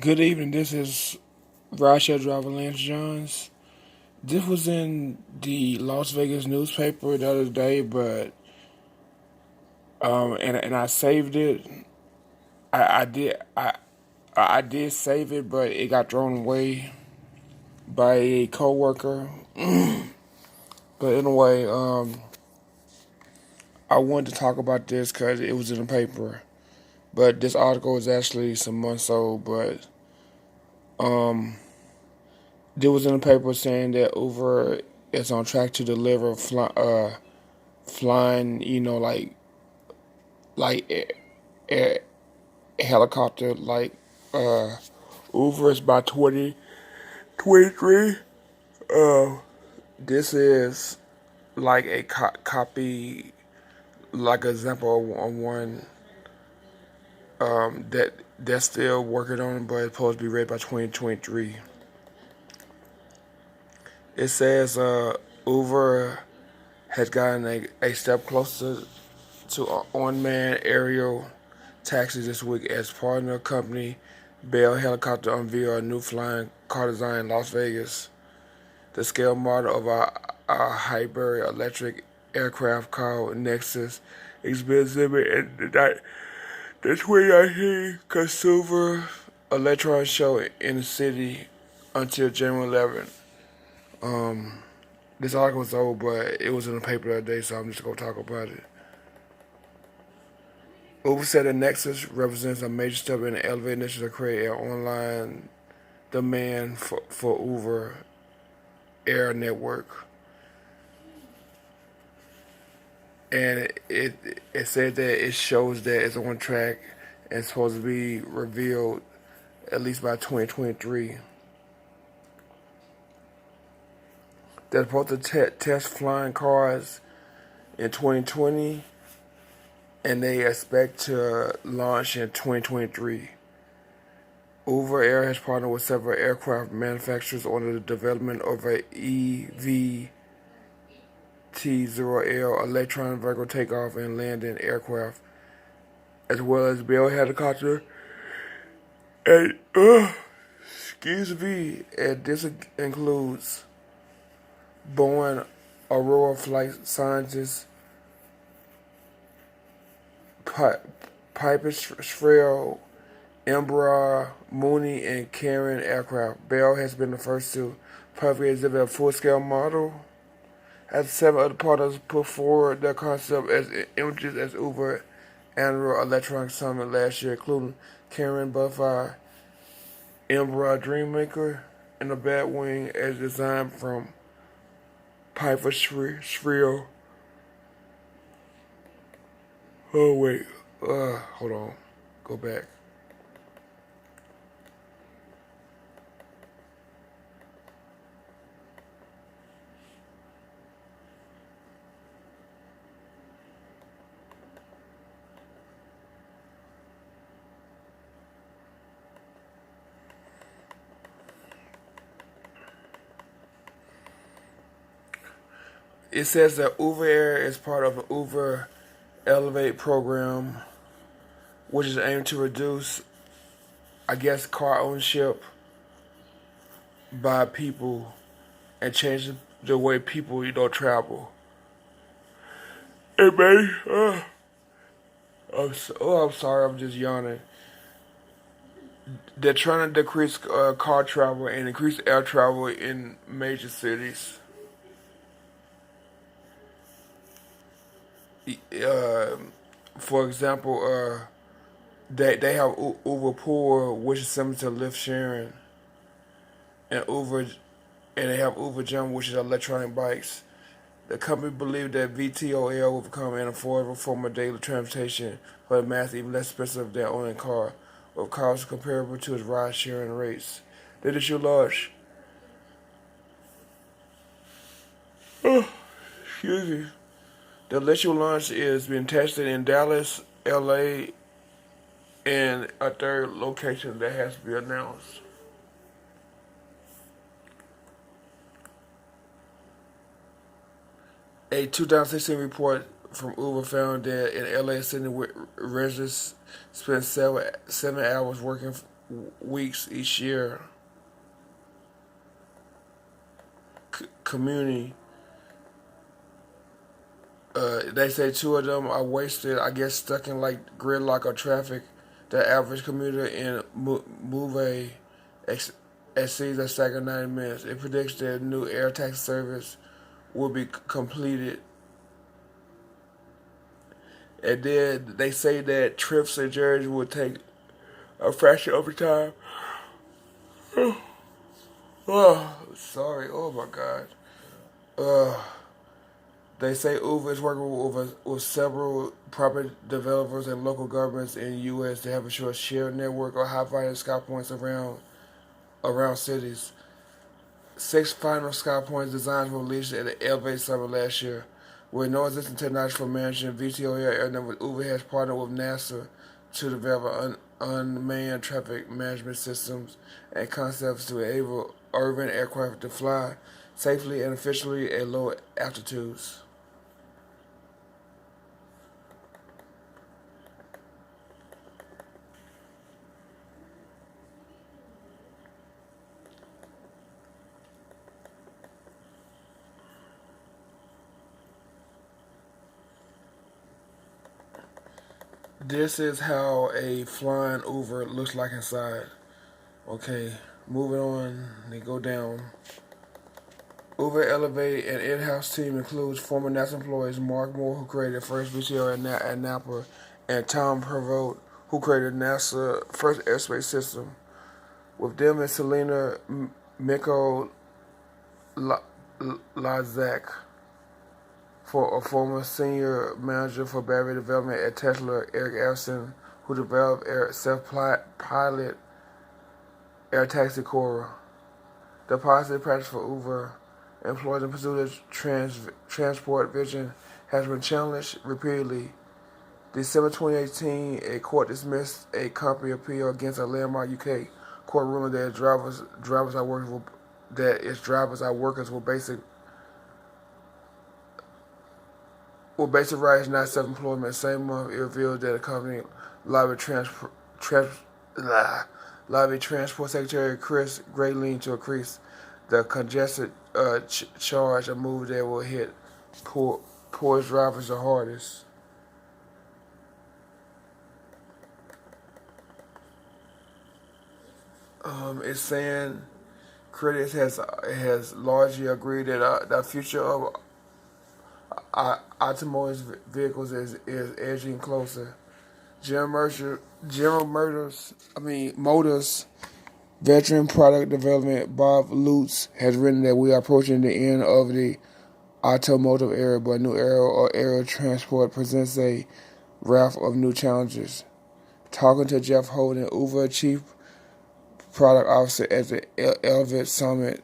Good evening. This is rideshare driver Lance Johns. This was in the Las Vegas newspaper the other day, but and I saved it. I did I did save it, but it got thrown away by a coworker. But anyway, I wanted to talk about this because it was in the paper. But this article is actually some months old. But um, there was in the paper saying that Uber is on track to deliver flying, like air, helicopter, like uh, Uber is by 2023. This is like a copy, like an example on one that they're still working on, but it's supposed to be ready by 2023. It says Uber has gotten a step closer to unmanned aerial taxis this week as partner company Bell Helicopter unveiled a new flying car design in Las Vegas. The scale model of our hybrid electric aircraft called Nexus exhibit at the 2019 Consumer Electronics Show in the city until January 11th. This article was old, but it was in the paper the other day, so I'm just going to talk about it. Uber said the Nexus represents a major step in the elevated initiative to create an online demand for Uber Air network. And it said that it shows that it's on track and it's supposed to be revealed at least by 2023. They're supposed to test flying cars in 2020, and they expect to launch in 2023. Uber Air has partnered with several aircraft manufacturers on the development of a EVT-0L electronic vertical takeoff and landing aircraft, as well as Bell Helicopter and excuse me, and this includes Boeing Aurora flight scientists, Piper Shrell, Embraer, Mooney, and Cairn aircraft. Bell has been the first to publicly exhibit a full-scale model, as seven other partners put forward their concept as images as Uber annual electronic summit last year, including Cairn Butterfly, Embraer Dreammaker, and the Batwing as designed from Piper Shrell. Oh wait, hold on, go back. It says that Uber Air is part of the Uber Elevate program, which is aimed to reduce, I guess, car ownership by people and change the way people, travel. Hey, man. I'm sorry, I'm just yawning. They're trying to decrease car travel and increase air travel in major cities. Uh, for example, they have Uber Pool, which is similar to Lyft sharing, and they have Uber Jump, which is electronic bikes. The company believed that VTOL will become an affordable form of daily transportation for the mass, even less expensive than owning a car, with costs comparable to its ride-sharing rates. That is your large. Excuse me. The initial launch is being tested in Dallas, LA, and a third location that has to be announced. A 2016 report from Uber found that in LA, Sydney residents spend seven hours weeks each year. Community. They say two of them are wasted. I guess stuck in like gridlock or traffic. The average commuter in Move exceeds a stack of 90 minutes. It predicts that new air taxi service will be completed. And then they say that trips and journeys will take a fraction of the time. Oh, sorry. Oh my God. Uh, they say Uber is working with several property developers and local governments in the U.S. to have a short shared network of high-value sky points around cities. 6 final sky points designs were released at the Elevate Summit last year. With no existing technology for managing VTOL air network, Uber has partnered with NASA to develop unmanned traffic management systems and concepts to enable urban aircraft to fly safely and efficiently at low altitudes. This is how a flying Uber looks like inside. Okay, moving on, they go down. Uber Elevate and in-house team includes former NASA employees Mark Moore, who created the first VTOL at Napa, and Tom Prevost, who created NASA's first airspace system. With them is Selena Miko Lazak, for a former senior manager for battery development at Tesla, Eric Elson, who developed self-pilot air taxi Cora. The positive practice for Uber employees in pursuit of transport vision has been challenged repeatedly. December 2018, a court dismissed a company appeal against a landmark UK court ruling that its drivers are workers with basic rights, not self-employment. Same month, it revealed that the company lobbied Transport Secretary Chris Grayling to increase the congested charge, a move that will hit poor drivers the hardest. It's saying critics has largely agreed that the future of automotive vehicles is edging closer. Motors veteran product development Bob Lutz has written that we are approaching the end of the automotive era, but new era or air transport presents a raft of new challenges. Talking to Jeff Holden, Uber chief product officer at the Elevate Summit,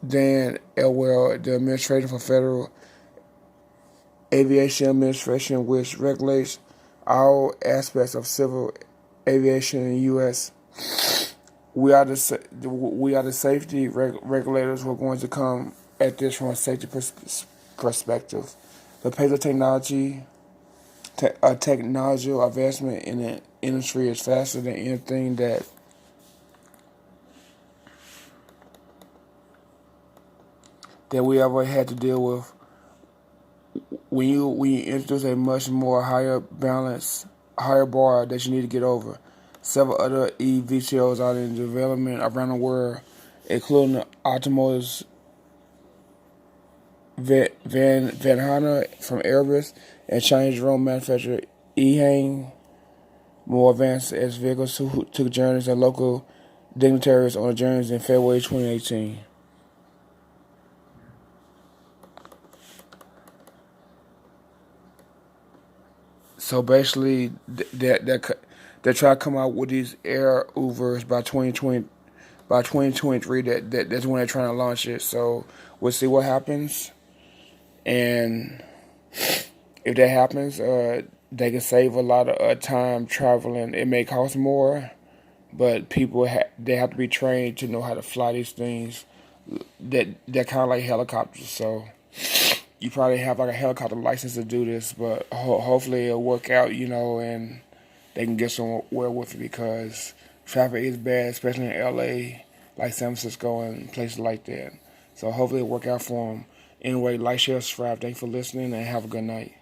Dan Elwell, the administrator for Federal Aviation Administration, which regulates all aspects of civil aviation in the U.S. We are the safety regulators who are going to come at this from a safety perspective. The pace of technological advancement in the industry is faster than anything that we ever had to deal with. When you introduce a much more higher bar that you need to get over. Several other eVTOLs are in development around the world, including the automotives Vantana from Airbus and Chinese drone manufacturer EHang, more advanced as vehicles who took journeys and local dignitaries on the journeys in February 2018. So basically, they're trying to come out with these air Ubers by 2020, by 2023. That's when they're trying to launch it. So we'll see what happens, and if that happens, they can save a lot of time traveling. It may cost more, but people they have to be trained to know how to fly these things. They're kind of like helicopters, so you probably have like a helicopter license to do this, but hopefully it'll work out, and they can get somewhere with it because traffic is bad, especially in LA, like San Francisco and places like that. So hopefully it work out for them. Anyway, like, share, subscribe. Thanks for listening and have a good night.